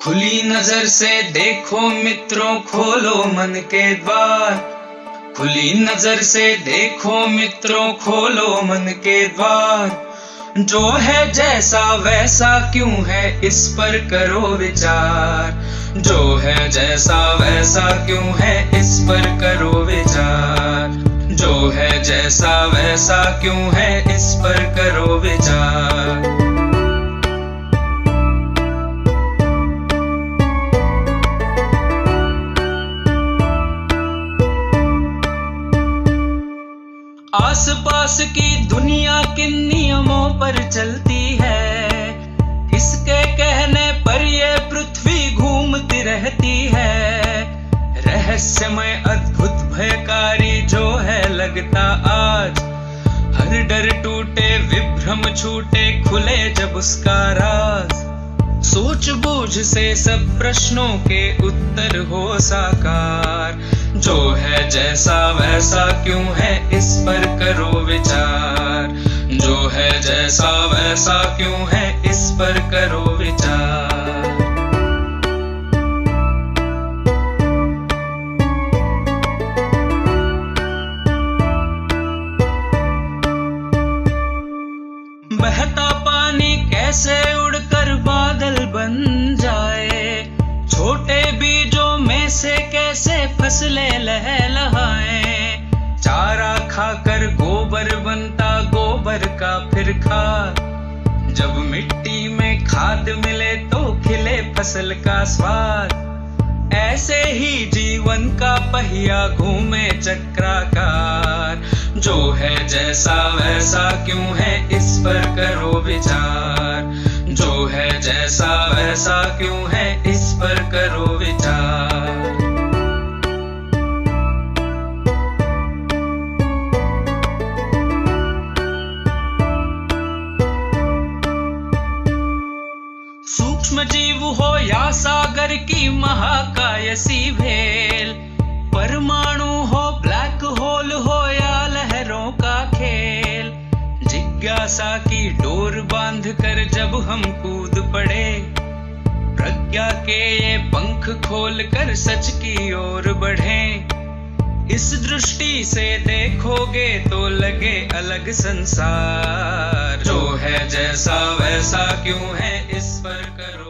खुली नजर से देखो मित्रों, खोलो मन के द्वार। खुली नजर से देखो मित्रों, खोलो मन के द्वार। जो है जैसा वैसा क्यों है, इस पर करो विचार। जो है जैसा वैसा क्यों है, इस पर करो विचार। जो है जैसा वैसा क्यों है, इस पर करो विचार। आसपास की दुनिया किन नियमों पर चलती है, किसके कहने पर ये पृथ्वी घूमती रहती है। रहस्यमय अद्भुत भयकारी जो है लगता आज, हर डर टूटे विभ्रम छूटे खुले जब उसका राज। सूझबूझ से सब प्रश्नों के उत्तर हो साकार। जो है जैसा वैसा क्यों है, इस पर करो विचार। जो है जैसा वैसा क्यों है, इस पर करो विचार। बहता पानी कैसे उड़कर बादल बन जाए, छोटे बीजों में से कैसे फसलें लहलहाएं। चारा खाकर गोबर बनता, गोबर का फिर खाद। जब मिट्टी में खाद मिले तो खिले फसल का स्वाद। ऐसे ही जीवन का पहिया घूमे चक्राकार। जो है जैसा वैसा क्यों है, इस पर करो विचार। जो है जैसा वैसा क्यों है, इस पर करो विचार। सूक्ष्म जीव हो या सागर की महाकायसी भेल, परमाणु हो ब्लैक होल हो या लहरों का खेल। जिज्ञासा की डोर बांध कर जब हम कूद पड़े, प्रज्ञा के ये पंख खोल कर सच की ओर बढ़ें। इस दृष्टि से देखोगे तो लगे अलग संसार। जो है जैसा वैसा क्यों है, इस पर करो